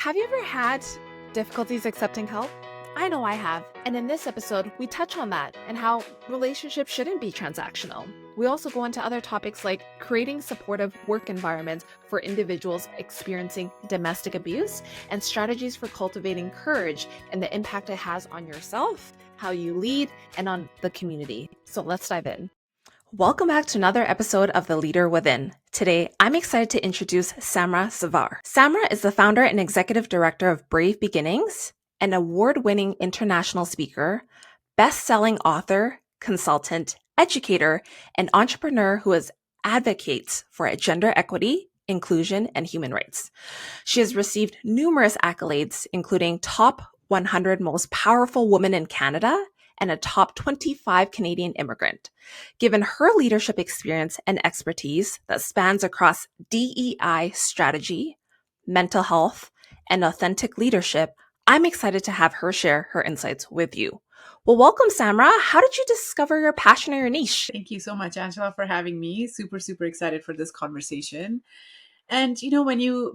Have you ever had difficulties accepting help? I know I have. And in this episode, we touch on that and how relationships shouldn't be transactional. We also go into other topics like creating supportive work environments for individuals experiencing domestic abuse and strategies for cultivating courage and the impact it has on yourself, how you lead, and on the community. So let's dive in. Welcome back to another episode of The Leader Within. Today, I'm excited to introduce Samra Zafar. Samra is the founder and executive director of Brave Beginnings, an award-winning international speaker, best-selling author, consultant, educator, and entrepreneur who advocates for gender equity, inclusion, and human rights. She has received numerous accolades, including top 100 most powerful women in Canada and a top 25 Canadian immigrant. Given her leadership experience and expertise that spans across DEI strategy, mental health, and authentic leadership, I'm excited to have her share her insights with you. Well, welcome, Samra. How did you discover your passion or your niche? Thank you so much, Angela, for having me. Super excited for this conversation. And when you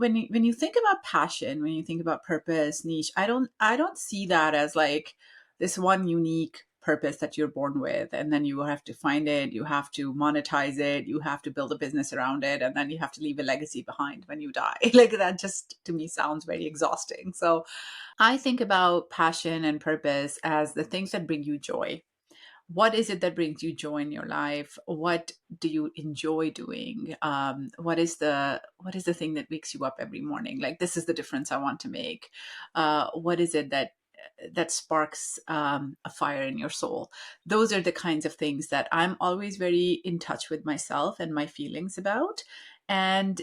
think about passion, when you think about purpose, niche, I don't see that as like this one unique purpose that you're born with, and then you have to find it, you have to monetize it, you have to build a business around it, and then you have to leave a legacy behind when you die. Like that just to me sounds very exhausting. So I think about passion and purpose as the things that bring you joy. What is it that brings you joy in your life? What do you enjoy doing? What is the thing that wakes you up every morning? Like, this is the difference I want to make. What is it that sparks a fire in your soul? Those are the kinds of things that I'm always very in touch with myself and my feelings about. And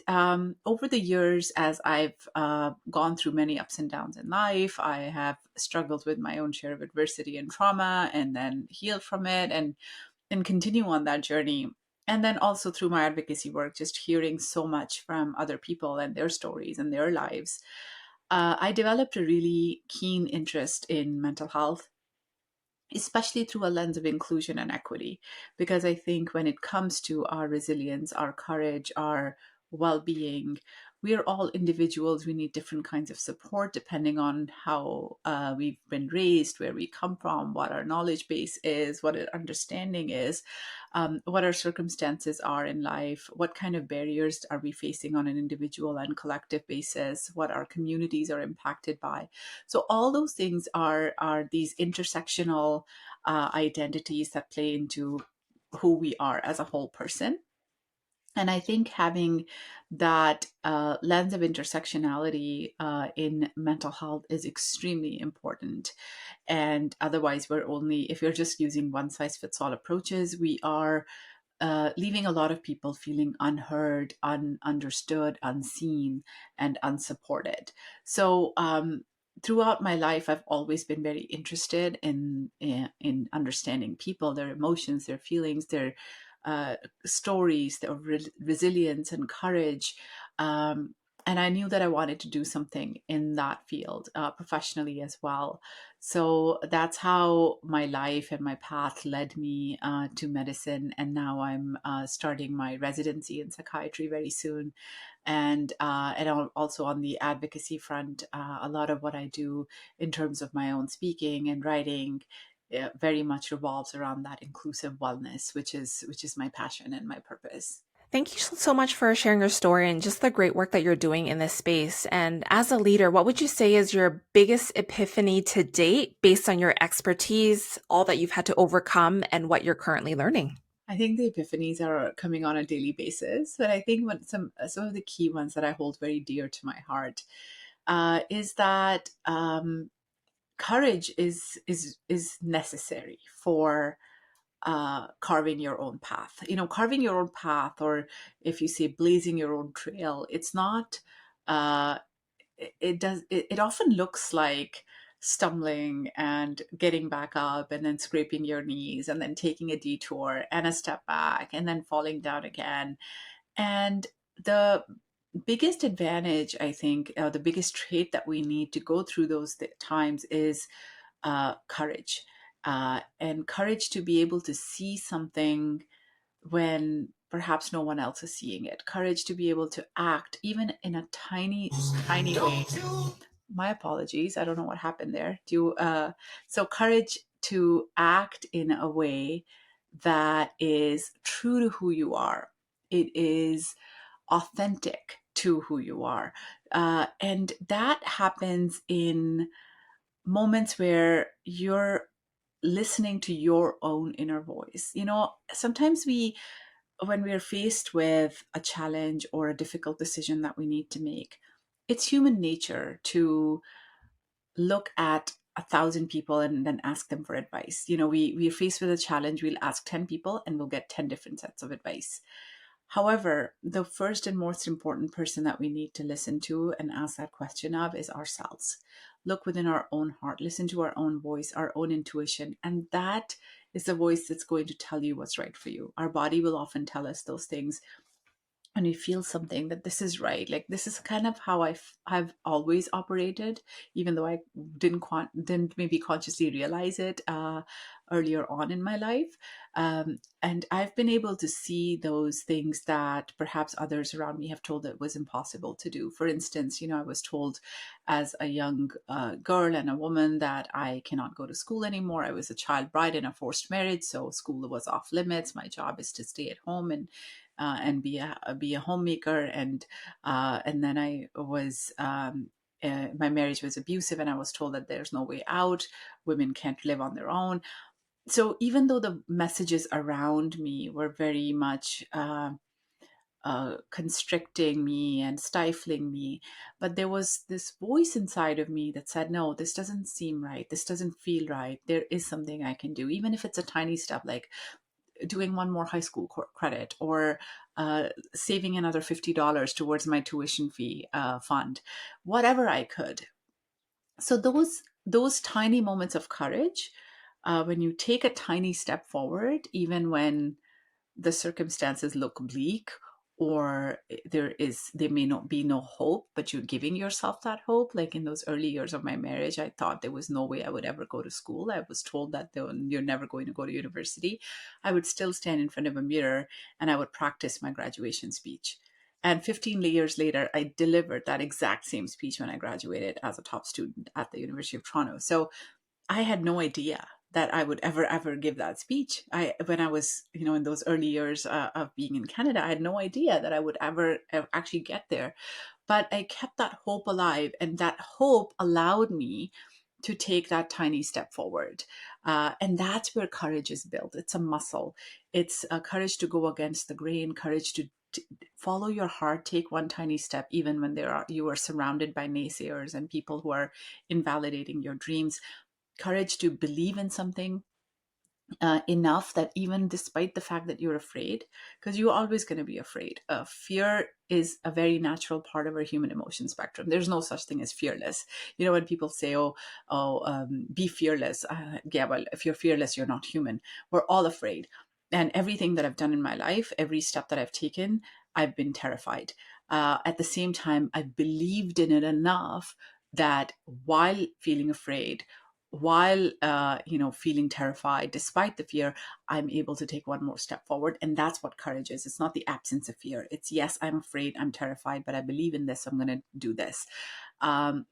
over the years, as I've gone through many ups and downs in life, I have struggled with my own share of adversity and trauma, and then healed from it, and continue on that journey. And then also through my advocacy work, just hearing so much from other people and their stories and their lives, I developed a really keen interest in mental health, especially through a lens of inclusion and equity. Because I think when it comes to our resilience, our courage, our well being, we are all individuals. We need different kinds of support depending on how we've been raised, where we come from, what our knowledge base is, what our understanding is, what our circumstances are in life, what kind of barriers are we facing on an individual and collective basis, what our communities are impacted by. So all those things are these intersectional identities that play into who we are as a whole person. And I think having that lens of intersectionality in mental health is extremely important. And otherwise, if you're just using one size fits all approaches, we are leaving a lot of people feeling unheard, understood, unseen, and unsupported. So, throughout my life, I've always been very interested in understanding people, their emotions, their feelings, their uh, stories, their resilience and courage. And I knew that I wanted to do something in that field professionally as well. So that's how my life and my path led me to medicine. And now I'm starting my residency in psychiatry very soon. And also on the advocacy front, a lot of what I do in terms of my own speaking and writing very much revolves around that inclusive wellness, which is my passion and my purpose. Thank you so much for sharing your story and just the great work that you're doing in this space. And as a leader, what would you say is your biggest epiphany to date based on your expertise, all that you've had to overcome, and what you're currently learning? I think the epiphanies are coming on a daily basis, but I think some of the key ones that I hold very dear to my heart is that courage is necessary for carving your own path. Carving your own path, or if you say blazing your own trail, it's not. Uh, it often looks like stumbling and getting back up and then scraping your knees and then taking a detour and a step back and then falling down again. And the biggest advantage, I think, the biggest trait that we need to go through those times is courage. And courage to be able to see something when perhaps no one else is seeing it. Courage to be able to act even in a tiny way my apologies. I don't know what happened there. So courage to act in a way that is true to who you are. It is authentic to who you are. And that happens in moments where you're listening to your own inner voice. Sometimes when we are faced with a challenge or a difficult decision that we need to make, it's human nature to look at 1,000 people and then ask them for advice. We're faced with a challenge, we'll ask 10 people and we'll get 10 different sets of advice. However, the first and most important person that we need to listen to and ask that question of is ourselves. Look within our own heart, listen to our own voice, our own intuition, and that is the voice that's going to tell you what's right for you. Our body will often tell us those things and we feel something that this is right. Like, this is kind of how I've always operated, even though I didn't maybe consciously realize it earlier on in my life. And I've been able to see those things that perhaps others around me have told that was impossible to do. For instance, I was told as a young girl and a woman that I cannot go to school anymore. I was a child bride in a forced marriage, so school was off limits. My job is to stay at home and be a homemaker, and then I was my marriage was abusive, and I was told that there's no way out. Women can't live on their own. So even though the messages around me were very much constricting me and stifling me, but there was this voice inside of me that said, no, this doesn't seem right, this doesn't feel right, there is something I can do, even if it's a tiny step, like doing one more high school credit, or saving another $50 towards my tuition fee fund, whatever I could. So those tiny moments of courage, when you take a tiny step forward, even when the circumstances look bleak, or there may not be no hope, but you're giving yourself that hope. Like in those early years of my marriage, I thought there was no way I would ever go to school. I was told that you're never going to go to university. I would still stand in front of a mirror and I would practice my graduation speech. And 15 years later, I delivered that exact same speech when I graduated as a top student at the University of Toronto. So I had no idea that I would ever give that speech. When I was, in those early years of being in Canada, I had no idea that I would ever actually get there. But I kept that hope alive, and that hope allowed me to take that tiny step forward. And that's where courage is built. It's a muscle. It's a courage to go against the grain, courage to follow your heart, take one tiny step, even when you are surrounded by naysayers and people who are invalidating your dreams. Courage to believe in something enough that even despite the fact that you're afraid, because you're always going to be afraid. Fear is a very natural part of our human emotion spectrum. There's no such thing as fearless. When people say, be fearless. Yeah, well, if you're fearless, you're not human. We're all afraid. And everything that I've done in my life, every step that I've taken, I've been terrified. At the same time, I believed in it enough that while feeling afraid, while feeling terrified, despite the fear, I'm able to take one more step forward. And that's what courage is. It's not the absence of fear. It's, yes, I'm afraid, I'm terrified, but I believe in this, I'm going to do this.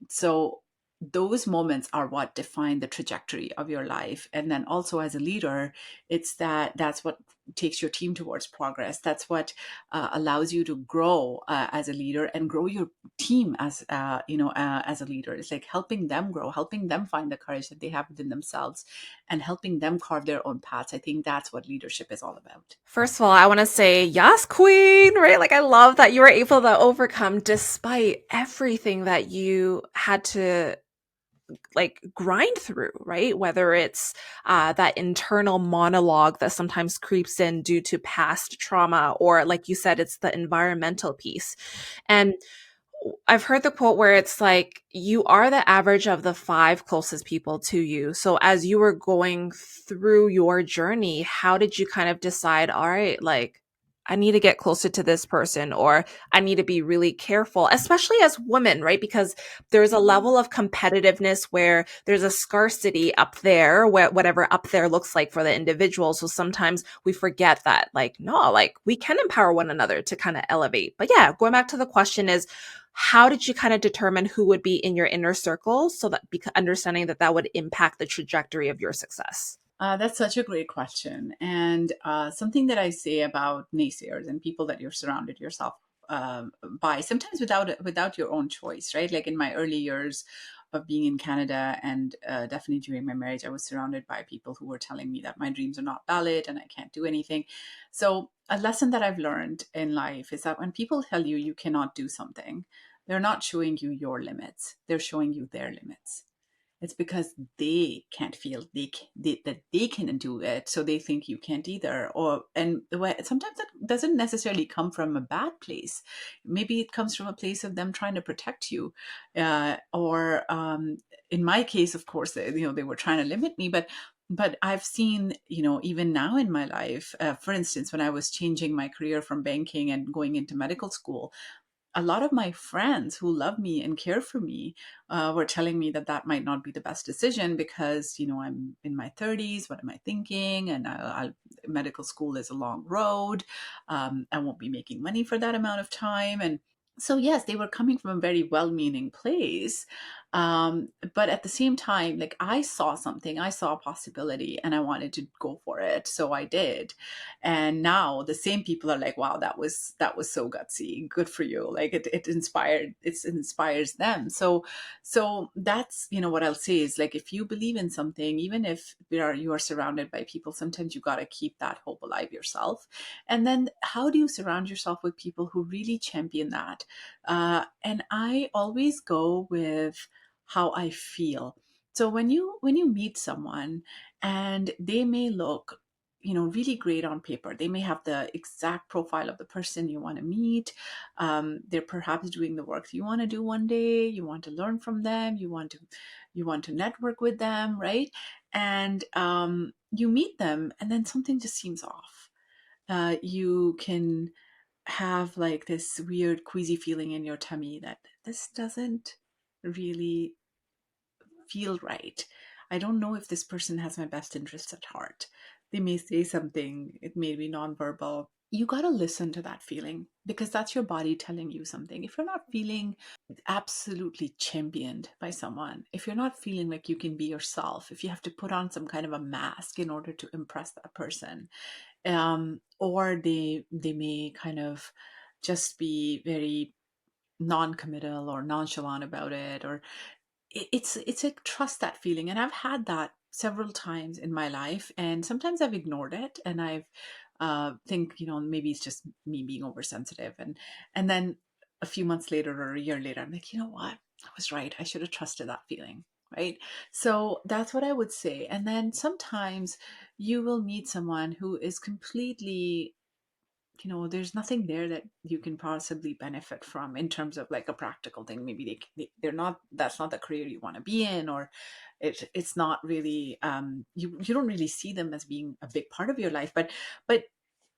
So those moments are what define the trajectory of your life. And then also as a leader, that's what takes your team towards progress. That's what allows you to grow as a leader, and grow your team as as a leader. It's like helping them grow, helping them find the courage that they have within themselves, and helping them carve their own paths. I think that's what leadership is all about. First of all, I want to say, yes, queen, right? Like, I love that you were able to overcome despite everything that you had to grind through, right? Whether it's that internal monologue that sometimes creeps in due to past trauma, or like you said, it's the environmental piece. And I've heard the quote where it's like, you are the average of the 5 closest people to you. So as you were going through your journey, how did you kind of decide, all right, like, I need to get closer to this person, or I need to be really careful, especially as women, right? Because there's a level of competitiveness where there's a scarcity up there, whatever up there looks like for the individual. So sometimes we forget that, like, no, like, we can empower one another to kind of elevate. But yeah, going back to the question is, how did you kind of determine who would be in your inner circle so that understanding that that would impact the trajectory of your success? That's such a great question. And something that I say about naysayers and people that you're surrounded yourself by, sometimes without your own choice, right? Like in my early years of being in Canada and definitely during my marriage, I was surrounded by people who were telling me that my dreams are not valid and I can't do anything. So a lesson that I've learned in life is that when people tell you you cannot do something, they're not showing you your limits. They're showing you their limits. It's because they can't feel that they can do it, so they think you can't either. Or and sometimes that doesn't necessarily come from a bad place. Maybe it comes from a place of them trying to protect you, or in my case, of course, they were trying to limit me. But I've seen, even now in my life, for instance, when I was changing my career from banking and going into medical school, a lot of my friends who love me and care for me were telling me that that might not be the best decision because, I'm in my 30s. What am I thinking? And medical school is a long road. I won't be making money for that amount of time. And so, yes, they were coming from a very well meaning place. But at the same time, like I saw something, I saw a possibility and I wanted to go for it. So I did. And now the same people are like, wow, that was so gutsy, good for you. Like it inspires them. So that's, what I'll say is, like, if you believe in something, even if you are surrounded by people, sometimes you got to keep that hope alive yourself. And then how do you surround yourself with people who really champion that? And I always go with how I feel. So when you meet someone and they may look, really great on paper. They may have the exact profile of the person you want to meet. They're perhaps doing the work you want to do one day. You want to learn from them. You want to network with them, right? And you meet them, and then something just seems off. You can have like this weird queasy feeling in your tummy that this doesn't really feel right. I don't know if this person has my best interests at heart. They may say something, it may be nonverbal. You got to listen to that feeling because that's your body telling you something. If you're not feeling absolutely championed by someone, if you're not feeling like you can be yourself, if you have to put on some kind of a mask in order to impress that person, or they may kind of just be very non-committal or nonchalant about it, or it's a trust that feeling. And I've had that several times in my life, and sometimes I've ignored it, and I've think, maybe it's just me being oversensitive, and then a few months later or a year later, I'm like, you know what, I was right, I should have trusted that feeling, right? So that's what I would say. And then sometimes you will meet someone who is completely, there's nothing there that you can possibly benefit from in terms of like a practical thing. Maybe they're not, that's not the career you want to be in, or it's not really, you don't really see them as being a big part of your life, but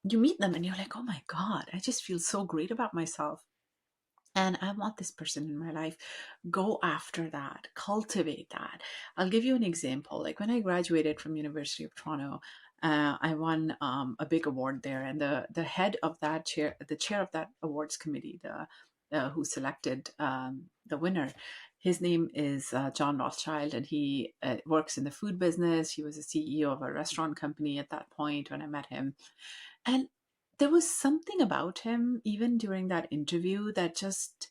you meet them and you're like, oh my God, I just feel so great about myself. And I want this person in my life. Go after that, cultivate that. I'll give you an example. Like when I graduated from University of Toronto, I won a big award there, and the head of that chair, the chair of that awards committee, the who selected the winner, his name is John Rothschild, and he works in the food business. He was a CEO of a restaurant company at that point when I met him, and there was something about him, even during that interview, that just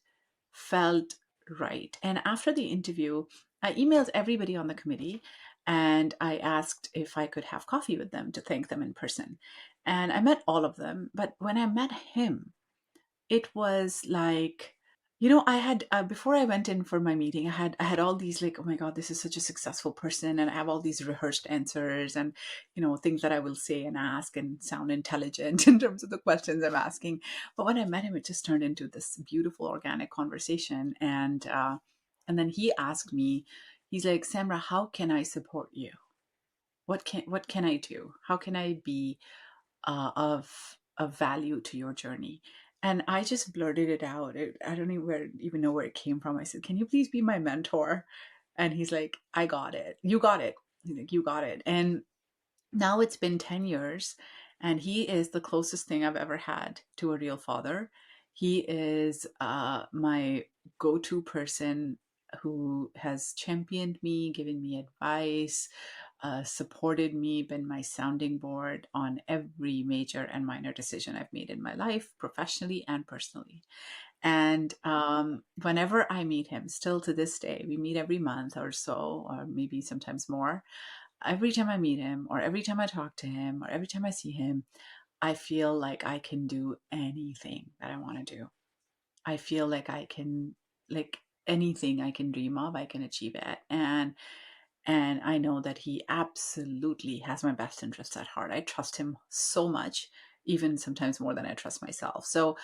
felt right. And after the interview, I emailed everybody on the committee and I asked if I could have coffee with them to thank them in person. And I met all of them. But when I met him, it was like, I had before I went in for my meeting, I had all these, like, oh my God, this is such a successful person, and I have all these rehearsed answers and things that I will say and ask and sound intelligent in terms of the questions I'm asking. But when I met him, it just turned into this beautiful organic conversation, and then he asked me, he's like, Samra, how can I support you? What can I do? How can I be of value to your journey? And I just blurted it out. I don't even know where it came from. I said, can you please be my mentor? And he's like, I got it. You got it. He's like, you got it. And now it's been 10 years, and he is the closest thing I've ever had to a real father. He is my go-to person who has championed me, given me advice, supported me, been my sounding board on every major and minor decision I've made in my life, professionally and personally. And whenever I meet him, still to this day, we meet every month or so, or maybe sometimes more. Every time I meet him, or every time I talk to him, or every time I see him, I feel like I can do anything that I want to do. I feel like I can, like anything I can dream of, I can achieve it. And I know that he absolutely has my best interests at heart. I trust him so much, even sometimes more than I trust myself. So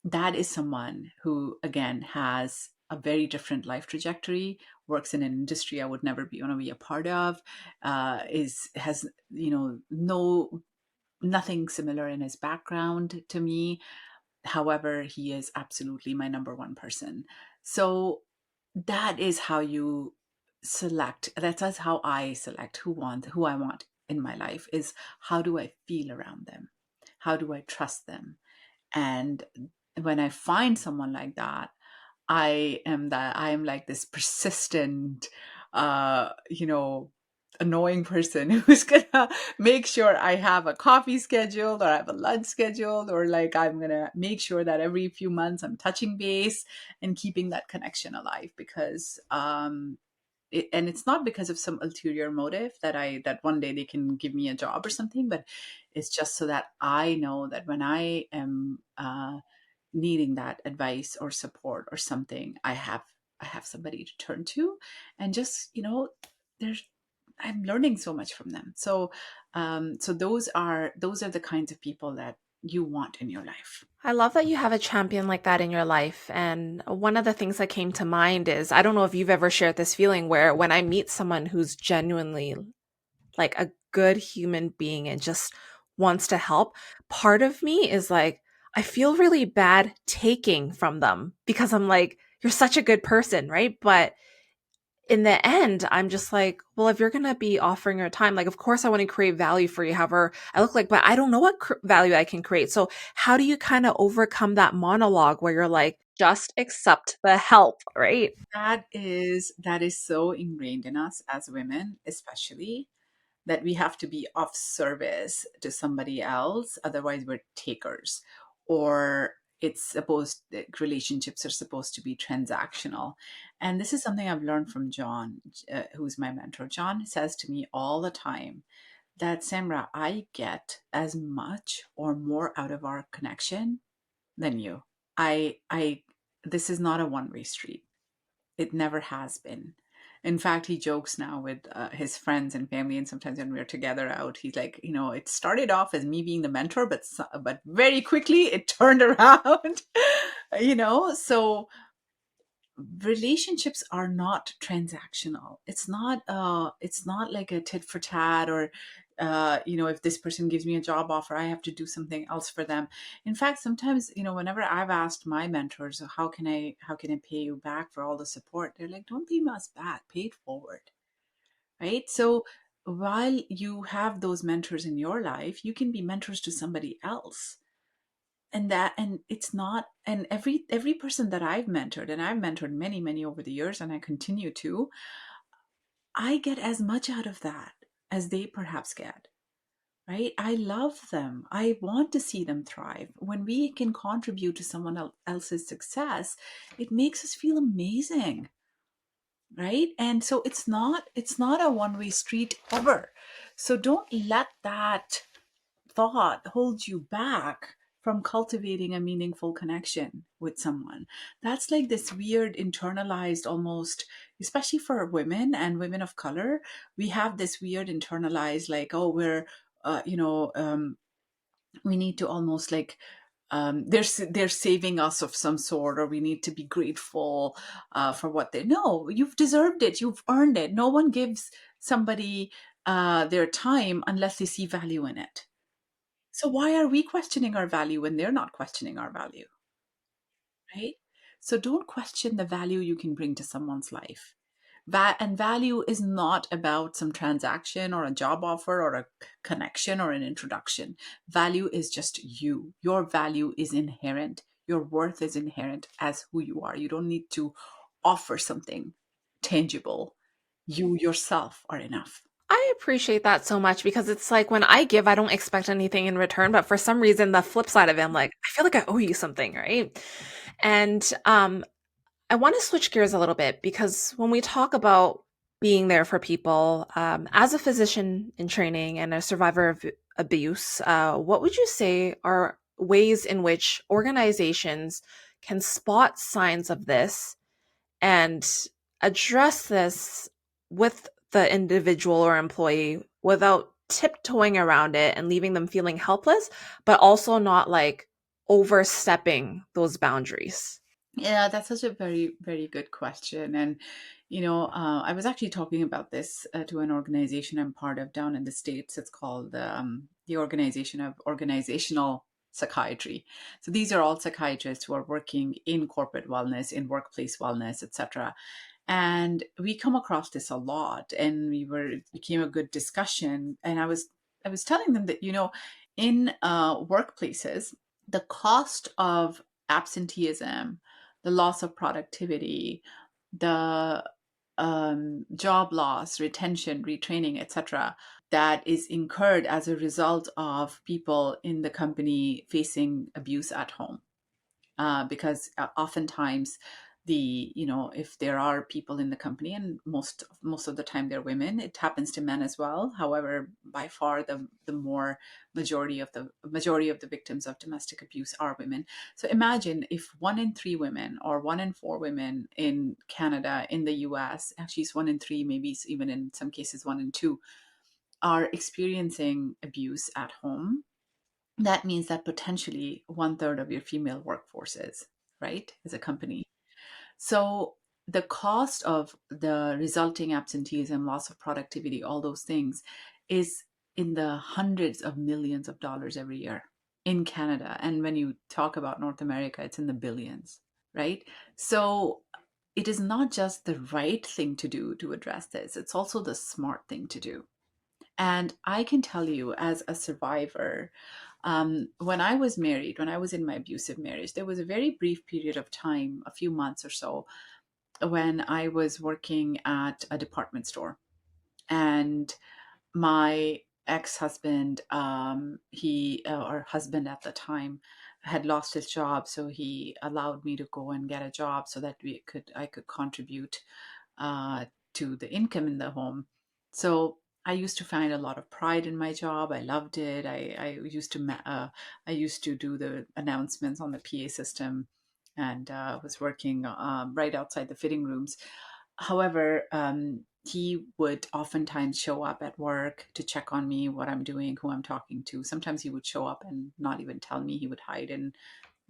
that is someone who, again, has a very different life trajectory, works in an industry I would never be want to be a part of, is has, no nothing similar in his background to me. However, he is absolutely my number one person. So that is how you select. That's how I select who I want in my life, is how do I feel around them? How do I trust them? And when I find someone like that, I am like this persistent, uh, you know, annoying person who's gonna make sure I have a coffee scheduled, or I have a lunch scheduled, or like I'm gonna make sure that every few months I'm touching base and keeping that connection alive, because and it's not because of some ulterior motive that one day they can give me a job or something, but it's just so that I know that when I am needing that advice or support or something, I have somebody to turn to. And just, there's I'm learning so much from them. So so those are the kinds of people that you want in your life. I love that you have a champion like that in your life. And one of the things that came to mind is I don't know if you've ever shared this feeling where when I meet someone who's genuinely like a good human being and just wants to help, part of me is like, I feel really bad taking from them because I'm like, you're such a good person, right? But in the end, I'm just like, well, if you're going to be offering your time, like, of course, I want to create value for you, however I look like, but I don't know what value I can create. So, how do you kind of overcome that monologue where you're like, just accept the help, right? That is so ingrained in us as women, especially, that we have to be of service to somebody else, otherwise we're takers. Or it's supposed that relationships are supposed to be transactional. And this is something I've learned from John, who's my mentor. John says to me all the time that, Samra, I get as much or more out of our connection than you. I This is not a one-way street. It never has been. In fact, he jokes now with his friends and family, and sometimes when we're together out, he's like, it started off as me being the mentor, but very quickly it turned around. So relationships are not transactional. It's not like a tit for tat, or if this person gives me a job offer, I have to do something else for them. In fact, sometimes, whenever I've asked my mentors, how can I pay you back for all the support, they're like, don't pay us back, pay it forward. Right? So while you have those mentors in your life, you can be mentors to somebody else. And it's not, and every person that I've mentored, and I've mentored many many over the years, and I continue to, I get as much out of that as they perhaps get. Right? I love them. I want to see them thrive. When we can contribute to someone else's success, it makes us feel amazing. Right? And so it's not a one-way street ever. So don't let that thought holds you back from cultivating a meaningful connection with someone. That's like this weird internalized, almost, especially for women and women of color, we have this weird internalized, like, oh, we're we need to almost like, they're saving us of some sort, or we need to be grateful for what they know. You've deserved it, you've earned it. No one gives somebody their time unless they see value in it. So why are we questioning our value when they're not questioning our value, right? So don't question the value you can bring to someone's life. And value is not about some transaction or a job offer or a connection or an introduction. Value is just you. Your value is inherent. Your worth is inherent as who you are. You don't need to offer something tangible. You yourself are enough. I appreciate that so much because it's like when I give, I don't expect anything in return. But for some reason, the flip side of it, I'm like, I feel like I owe you something, right? And I want to switch gears a little bit because when we talk about being there for people, as a physician in training and a survivor of abuse, what would you say are ways in which organizations can spot signs of this and address this with the individual or employee without tiptoeing around it and leaving them feeling helpless, but also not like overstepping those boundaries? Yeah, that's such a very, very good question. And, I was actually talking about this to an organization I'm part of down in the States. It's called the Organization of Organizational Psychiatry. So these are all psychiatrists who are working in corporate wellness, in workplace wellness, etc. And we come across this a lot, and it became a good discussion. And I was telling them that, in workplaces, the cost of absenteeism, the loss of productivity, the job loss, retention, retraining, etc., that is incurred as a result of people in the company facing abuse at home. Because oftentimes if there are people in the company, and most of the time they're women, it happens to men as well. However, by far the more majority of the victims of domestic abuse are women. So imagine if 1 in 3 women, or 1 in 4 women in Canada, in the US, actually it's 1 in 3, maybe it's even in some cases 1 in 2, are experiencing abuse at home. That means that potentially 1/3 of your female workforce is, right, as a company. So the cost of the resulting absenteeism, loss of productivity, all those things is in the hundreds of millions of dollars every year in Canada. And when you talk about North America, it's in the billions, right? So it is not just the right thing to do to address this, it's also the smart thing to do. And I can tell you, as a survivor, when I was married, when I was in my abusive marriage, there was a very brief period of time, a few months or so, when I was working at a department store. And my ex-husband, or husband at the time, had lost his job, so he allowed me to go and get a job so that I could contribute uh, to the income in the home. So I used to find a lot of pride in my job. I loved it. I used to do the announcements on the PA system, and was working right outside the fitting rooms. However, he would oftentimes show up at work to check on me, what I'm doing, who I'm talking to. Sometimes he would show up and not even tell me. He would hide in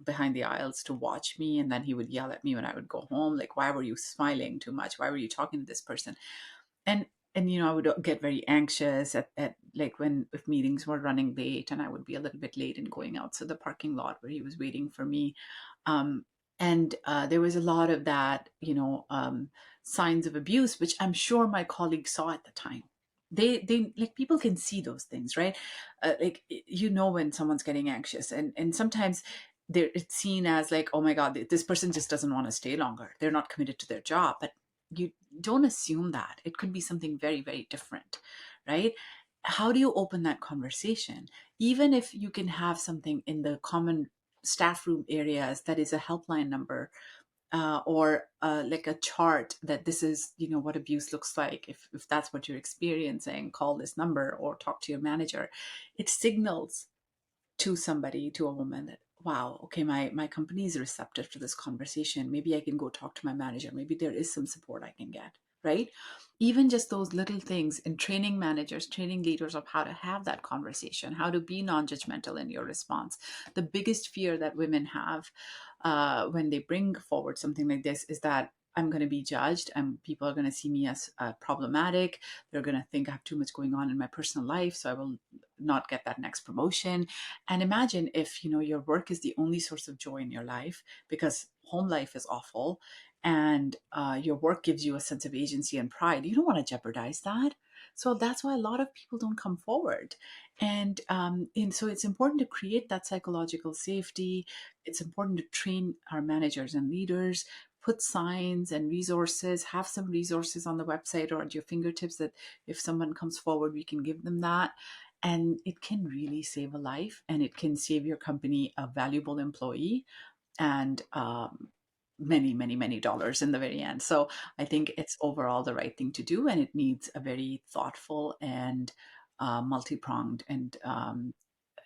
behind the aisles to watch me, and then he would yell at me when I would go home, like, why were you smiling too much, why were you talking to this person? And I would get very anxious at like, when if meetings were running late, and I would be a little bit late in going out to the parking lot where he was waiting for me. um, and there was a lot of that, signs of abuse, which I'm sure my colleagues saw at the time. They like, people can see those things, right? Like, when someone's getting anxious, and sometimes it's seen as like, oh my god, this person just doesn't want to stay longer, they're not committed to their job. But you don't assume that. It could be something very, very different, right? How do you open that conversation? Even if you can have something in the common staff room areas that is a helpline number, or like a chart that this is, what abuse looks like. If that's what you're experiencing, call this number or talk to your manager. It signals to somebody, to a woman, that, wow, okay, my company is receptive to this conversation, maybe I can go talk to my manager, maybe there is some support I can get, right? Even just those little things, in training managers, training leaders, of how to have that conversation, how to be non-judgmental in your response. The biggest fear that women have when they bring forward something like this is that, I'm going to be judged, and people are going to see me as problematic. They're going to think I have too much going on in my personal life, so I will not get that next promotion. And imagine if, your work is the only source of joy in your life, because home life is awful, and your work gives you a sense of agency and pride, you don't want to jeopardize that. So that's why a lot of people don't come forward. And so it's important to create that psychological safety. It's important to train our managers and leaders, put signs and resources, have some resources on the website or at your fingertips that if someone comes forward, we can give them that. And it can really save a life, and it can save your company a valuable employee and many, many, many dollars in the very end. So I think it's overall the right thing to do, and it needs a very thoughtful and multi-pronged and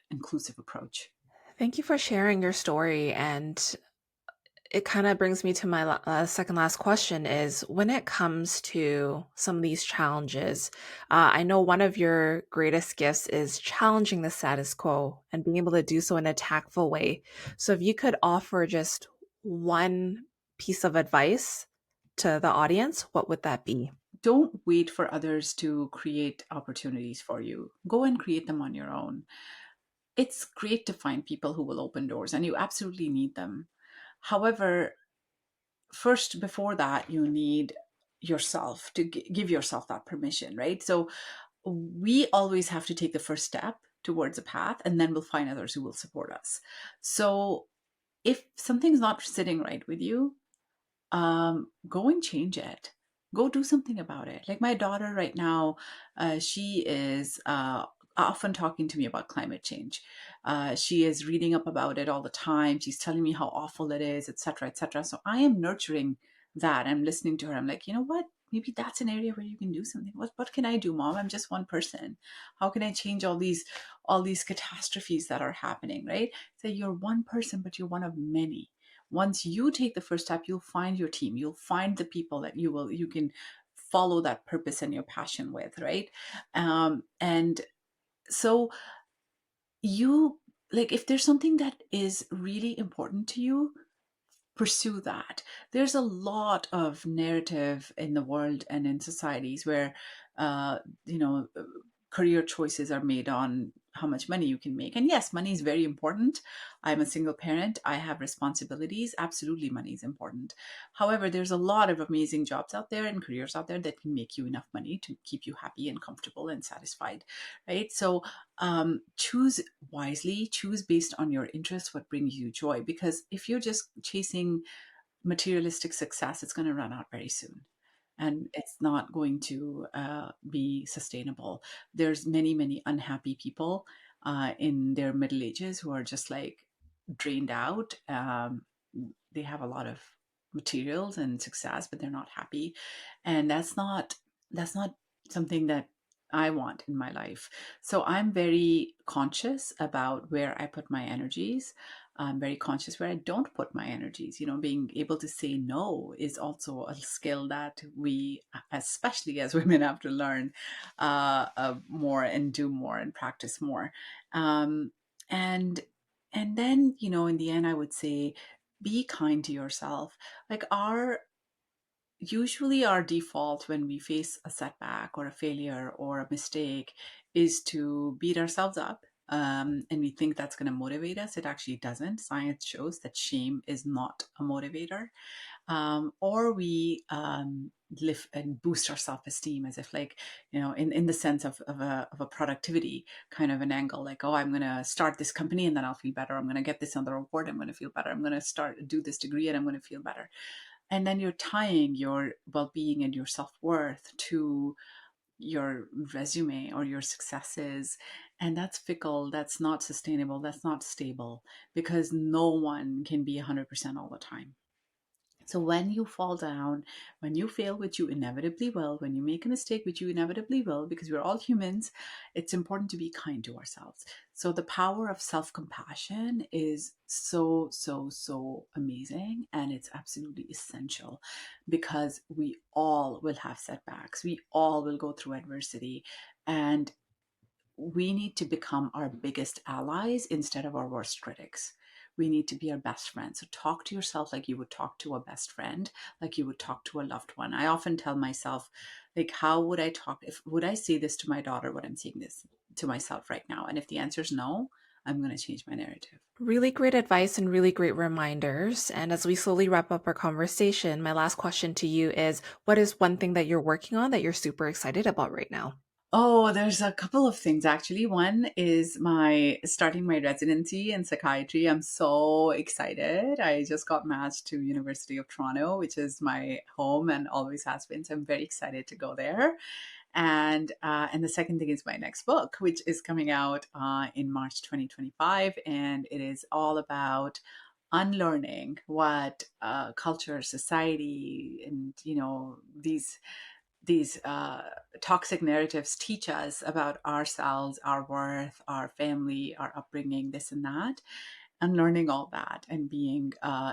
inclusive approach. Thank you for sharing your story. And it kind of brings me to my second last question is when it comes to some of these challenges, I know one of your greatest gifts is challenging the status quo and being able to do so in a tactful way. So if you could offer just one piece of advice to the audience, what would that be? Don't wait for others to create opportunities for you. Go and create them on your own. It's great to find people who will open doors, and you absolutely need them. However, first, before that, you need yourself to give yourself that permission, right? So we always have to take the first step towards a path, and then we'll find others who will support us. So if something's not sitting right with you, go and change it. Go do something about it. Like my daughter right now, she is often talking to me about climate change. She is reading up about it all the time. She's telling me how awful it is, etc., etc. So I am nurturing that. I'm listening to her. I'm like, you know what? Maybe that's an area where you can do something. What can I do, Mom? I'm just one person. How can I change all these catastrophes that are happening, right? So you're one person, but you're one of many. Once you take the first step, you'll find your team, you'll find the people that you can follow that purpose and your passion with, right? And so you, like, if there's something that is really important to you, pursue that. There's a lot of narrative in the world and in societies where uh, you know career choices are made on how much money you can make. And yes, money is very important. I'm a single parent, I have responsibilities. Absolutely, money is important. However, there's a lot of amazing jobs out there and careers out there that can make you enough money to keep you happy and comfortable and satisfied, right? So choose wisely, choose based on your interests, what brings you joy. Because if you're just chasing materialistic success, it's going to run out very soon, and it's not going to be sustainable. There's many, many unhappy people in their middle ages who are just like drained out. They have a lot of materials and success, but they're not happy, and that's not something that I want in my life. So I'm very conscious about where I put my energies. I'm very conscious where I don't put my energies. Being able to say no is also a skill that we, especially as women, have to learn more and do more and practice more. Um, and and then, in the end, I would say be kind to yourself. Like usually our default when we face a setback or a failure or a mistake is to beat ourselves up, and we think that's going to motivate us. It actually doesn't. Science shows that shame is not a motivator. Or we lift and boost our self-esteem as if, like, in the sense of a productivity kind of an angle, like, oh, I'm going to start this company and then I'll feel better. I'm going to get this other award, I'm going to feel better. I'm going to do this degree and I'm going to feel better. And then you're tying your well-being and your self-worth to your resume or your successes, and that's fickle, that's not sustainable, that's not stable, because no one can be 100% all the time. So when you fall down, when you fail, which you inevitably will, when you make a mistake, which you inevitably will, because we're all humans, it's important to be kind to ourselves. So the power of self-compassion is so, so, so amazing. And it's absolutely essential, because we all will have setbacks. We all will go through adversity. And we need to become our biggest allies instead of our worst critics. We need to be our best friends. So talk to yourself like you would talk to a best friend, like you would talk to a loved one. I often tell myself, like, how would I talk? If would I say this to my daughter, what I'm saying this to myself right now? And if the answer is no, I'm going to change my narrative. Really great advice and really great reminders. And as we slowly wrap up our conversation, my last question to you is, what is one thing that you're working on that you're super excited about right now? Oh, there's a couple of things actually. One is my starting my residency in psychiatry. I'm so excited. I just got matched to University of Toronto, which is my home and always has been. So I'm very excited to go there. And the second thing is my next book, which is coming out in March 2025, and it is all about unlearning what culture, society, and these toxic narratives teach us about ourselves, our worth, our family, our upbringing, this and that, and learning all that and being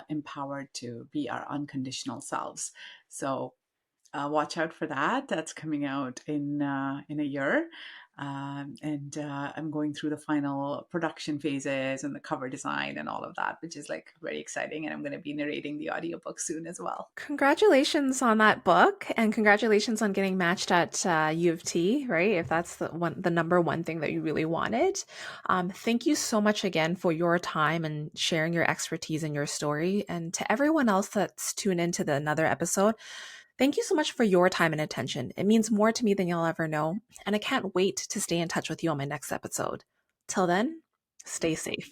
empowered to be our unconditional selves. So watch out for that. That's coming out in a year, and I'm going through the final production phases and the cover design and all of that, which is like very exciting. And I'm going to be narrating the audiobook soon as well. Congratulations on that book, and congratulations on getting matched at U of T, right? If that's the number one thing that you really wanted. Thank you so much again for your time and sharing your expertise and your story. And to everyone else that's tuned into another episode, thank you so much for your time and attention. It means more to me than you'll ever know, and I can't wait to stay in touch with you on my next episode. Till then, stay safe.